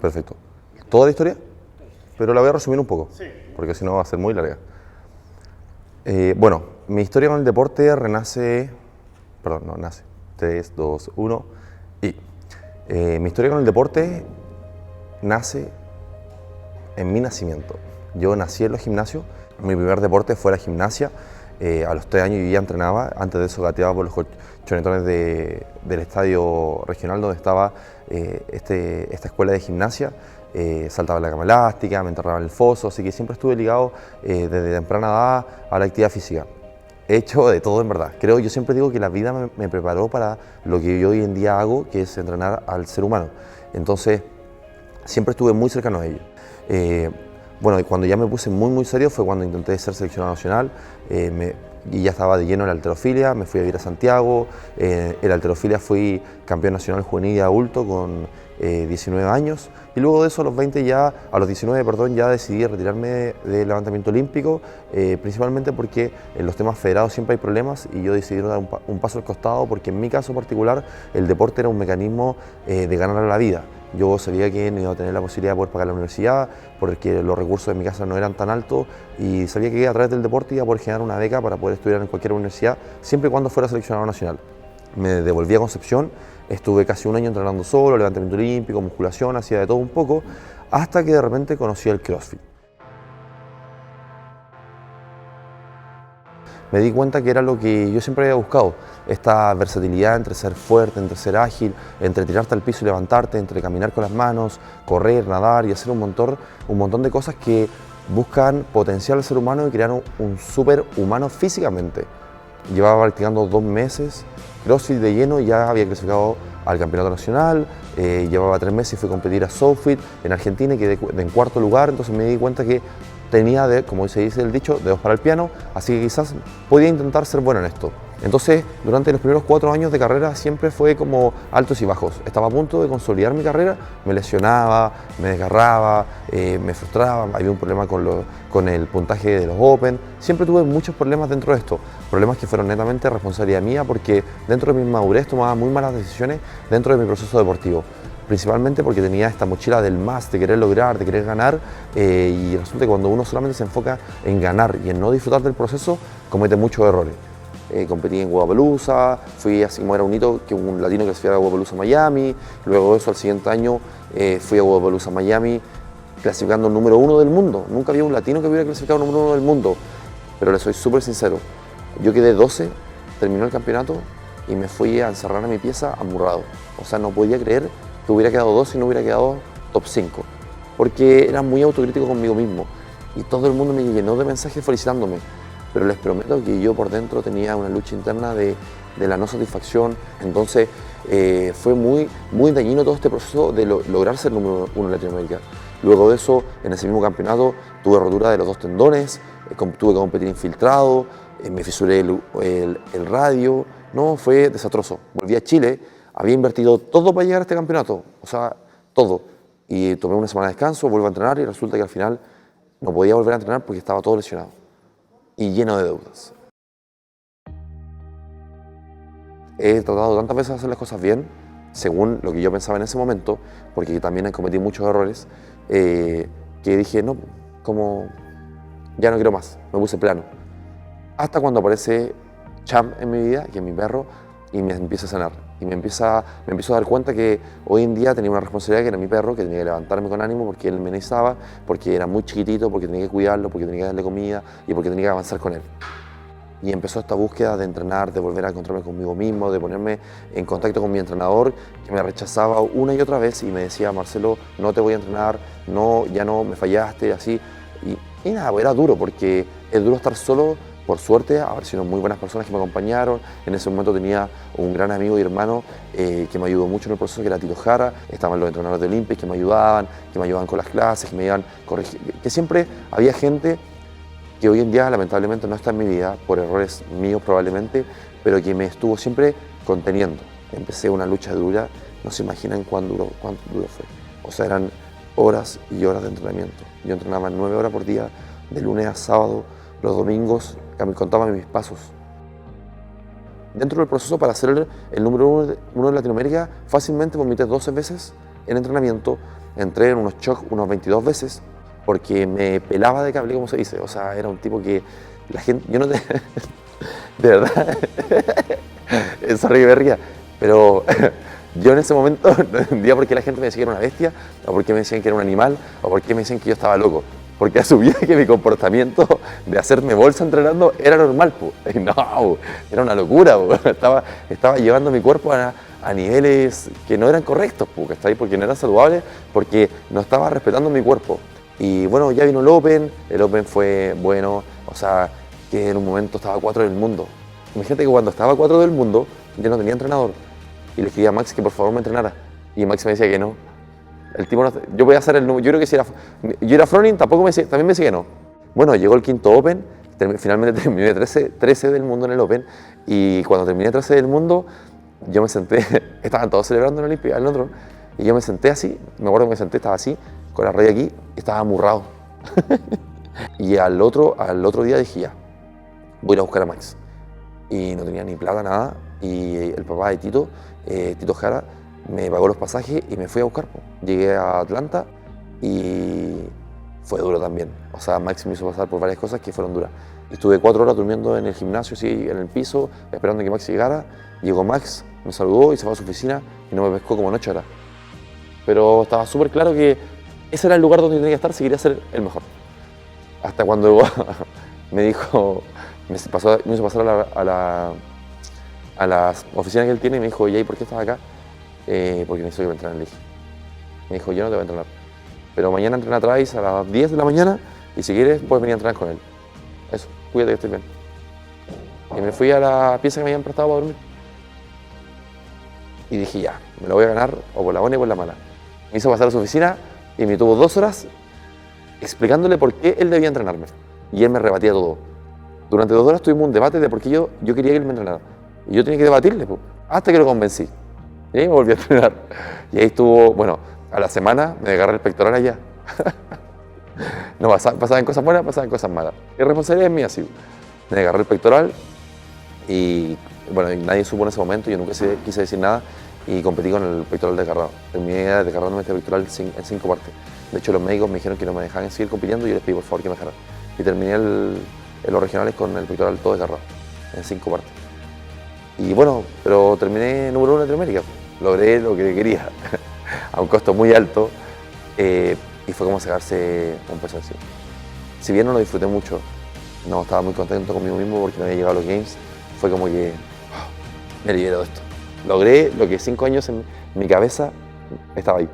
Perfecto. ¿Toda la historia? Pero la voy a resumir un poco, porque si no va a ser muy larga. Bueno, mi historia con el deporte renace... Perdón, no, nace. 3, 2, 1 y... mi historia con el deporte nace en mi nacimiento. Yo nací en los gimnasios. Mi primer deporte fue la gimnasia. A los 3 años yo ya entrenaba. Antes de eso gateaba por los chonetones del estadio regional donde estaba esta escuela de gimnasia. Saltaba en la cama elástica, me enterraba en el foso, así que siempre estuve ligado desde temprana edad a la actividad física. He hecho de todo en verdad. Yo siempre digo que la vida me preparó para lo que yo hoy en día hago, que es entrenar al ser humano. Entonces, siempre estuve muy cercano a ello. Bueno, y cuando ya me puse muy serio fue cuando intenté ser seleccionado nacional y ya estaba de lleno en la halterofilia. Me fui a vivir a Santiago. En la halterofilia fui campeón nacional juvenil y adulto con 19 años. Y luego de eso, a los 19, perdón, ya decidí retirarme del levantamiento olímpico, principalmente porque en los temas federados siempre hay problemas y yo decidí dar un paso al costado porque en mi caso particular el deporte era un mecanismo de ganar la vida. Yo sabía que no iba a tener la posibilidad de poder pagar la universidad porque los recursos de mi casa no eran tan altos y sabía que a través del deporte iba a poder generar una beca para poder estudiar en cualquier universidad siempre y cuando fuera seleccionado nacional. Me devolví a Concepción, estuve casi un año entrenando solo, levantamiento olímpico, musculación, hacía de todo un poco, hasta que de repente conocí el CrossFit. Me di cuenta que era lo que yo siempre había buscado, esta versatilidad entre ser fuerte, entre ser ágil, entre tirarte al piso y levantarte, entre caminar con las manos, correr, nadar y hacer un montón de cosas que buscan potenciar al ser humano y crear un súper humano físicamente. Llevaba practicando 2 meses, CrossFit de lleno, y ya había clasificado al campeonato nacional, llevaba 3 meses y fui a competir a SoFit en Argentina y quedé en 4.º lugar, entonces me di cuenta que tenía, como se dice el dicho, dedos para el piano, así que quizás podía intentar ser bueno en esto. Entonces, durante los primeros 4 años de carrera siempre fue como altos y bajos. Estaba a punto de consolidar mi carrera, me lesionaba, me desgarraba, me frustraba, había un problema con el puntaje de los Open. Siempre tuve muchos problemas dentro de esto, problemas que fueron netamente responsabilidad mía porque dentro de mi madurez tomaba muy malas decisiones dentro de mi proceso deportivo. Principalmente porque tenía esta mochila del más, de querer lograr, de querer ganar, y resulta que cuando uno solamente se enfoca en ganar y en no disfrutar del proceso, comete muchos errores. Competí en Wodapalooza, fui así como era un hito que un latino clasificara a Wodapalooza Miami, luego de eso al siguiente año fui a Wodapalooza Miami clasificando número 1 del mundo. Nunca había un latino que hubiera clasificado número 1 del mundo, pero le soy súper sincero, yo quedé 12, terminó el campeonato y me fui a encerrar a mi pieza amurrado. O sea, no podía creer que hubiera quedado 12 y no hubiera quedado top 5, porque era muy autocrítico conmigo mismo y todo el mundo me llenó de mensajes felicitándome, pero les prometo que yo por dentro tenía una lucha interna de la no satisfacción. Entonces fue muy dañino todo este proceso de lograr ser número 1 en Latinoamérica. Luego de eso, en ese mismo campeonato, tuve rotura de los 2 tendones, tuve que competir infiltrado, me fisuré el radio, no, fue desastroso. Volví a Chile, había invertido todo para llegar a este campeonato, o sea, todo. Y tomé una semana de descanso, vuelvo a entrenar y resulta que al final no podía volver a entrenar porque estaba todo lesionado y lleno de deudas. He tratado tantas veces de hacer las cosas bien, según lo que yo pensaba en ese momento, porque también cometí muchos errores, que dije, no, como ya no quiero más, me puse plano. Hasta cuando aparece Champ en mi vida, que es mi perro, y me empieza a sanar. Y me empiezo a dar cuenta que hoy en día tenía una responsabilidad que era mi perro, que tenía que levantarme con ánimo porque él me necesitaba, porque era muy chiquitito, porque tenía que cuidarlo, porque tenía que darle comida y porque tenía que avanzar con él. Y empezó esta búsqueda de entrenar, de volver a encontrarme conmigo mismo, de ponerme en contacto con mi entrenador, que me rechazaba una y otra vez y me decía, Marcelo, no te voy a entrenar, no, ya no, me fallaste, así. Y nada, era duro, porque es duro estar solo. Por suerte, aparecieron muy buenas personas que me acompañaron. En ese momento tenía un gran amigo y hermano que me ayudó mucho en el proceso, que era Tito Jara. Estaban los entrenadores de Olympic que me ayudaban con las clases, que me iban corrigiendo. Que siempre había gente que hoy en día lamentablemente no está en mi vida, por errores míos probablemente, pero que me estuvo siempre conteniendo. Empecé una lucha dura, no se imaginan cuánto duro fue. O sea, eran horas y horas de entrenamiento. Yo entrenaba 9 horas por día, de lunes a sábado. Los domingos contaba mis pasos. Dentro del proceso para ser el número 1 de Latinoamérica, fácilmente vomité 12 veces en entrenamiento, entré en unos shocks unos 22 veces porque me pelaba de cable, como se dice. O sea, era un tipo que la gente, yo no te... de verdad, es horrible, ría, pero yo en ese momento no entendía por qué la gente me decía que era una bestia, o por qué me decían que era un animal, o por qué me decían que yo estaba loco. Porque asumía que mi comportamiento de hacerme bolsa entrenando era normal, po. Y no, po, era una locura, po. Estaba llevando mi cuerpo a niveles que no eran correctos, po, ¿cachai? Porque no era saludable, porque no estaba respetando mi cuerpo. Y bueno, ya vino el Open fue bueno, o sea, que en un momento estaba 4 del mundo. Imagínate que cuando estaba 4 del mundo, yo no tenía entrenador. Y le escribí a Max que por favor me entrenara. Y Max me decía que no. El tipo no, yo voy a hacer el número, yo creo que si era, yo era Froning, también me decía que no. Bueno, llegó el quinto Open, finalmente terminé 13 del mundo en el Open. Y cuando terminé 13 del mundo, yo me senté, estaban todos celebrando en la Olimpia, el otro, y yo me senté así, me acuerdo que me senté, estaba así, con la raya aquí, y estaba amurrado. Y al otro día dije ya, voy a ir a buscar a Max. Y no tenía ni plata, nada, y el papá de Tito, Tito Jara, me pagó los pasajes y me fui a buscar. Llegué a Atlanta y fue duro también. O sea, Max me hizo pasar por varias cosas que fueron duras. Estuve 4 horas durmiendo en el gimnasio, así, en el piso, esperando que Max llegara. Llegó Max, me saludó y se fue a su oficina y no me pescó como en 8 horas. Pero estaba súper claro que ese era el lugar donde tenía que estar si quería ser el mejor. Hasta cuando me dijo, me hizo pasar a las oficinas que él tiene y me dijo, ¿y por qué estás acá? Porque necesito que me entrenen, le dije. Me dijo, yo no te voy a entrenar, pero mañana entrena a Travis a las 10 de la mañana y si quieres puedes venir a entrenar con él. Eso, cuídate que estés bien. Y me fui a la pieza que me habían prestado para dormir. Y dije, ya, me lo voy a ganar o por la buena y por la mala. Me hizo pasar a su oficina y me tuvo 2 horas explicándole por qué él debía entrenarme. Y él me rebatía todo. Durante 2 horas tuvimos un debate de por qué yo quería que él me entrenara. Y yo tenía que debatirle, pues, hasta que lo convencí. Y ahí me volví a entrenar. Y ahí estuvo, bueno, a la semana me agarré el pectoral allá. No pasaban cosas buenas, pasaban cosas malas. Y responsabilidad es mía, sí. Me agarré el pectoral y, bueno, nadie supo en ese momento, yo nunca quise decir nada y competí con el pectoral desgarrado. Terminé desgarrándome este pectoral en 5 partes. De hecho, los médicos me dijeron que no me dejaban seguir compitiendo y yo les pedí por favor que me dejaran. Y terminé en los regionales con el pectoral todo desgarrado, en 5 partes. Y bueno, pero terminé número 1 en Latinoamérica. Logré lo que quería, a un costo muy alto, y fue como sacarse un peso encima. Si bien no lo disfruté mucho, no estaba muy contento conmigo mismo porque no había llegado a los Games, fue como que me libero de esto. Logré lo que 5 años en mi cabeza estaba ahí.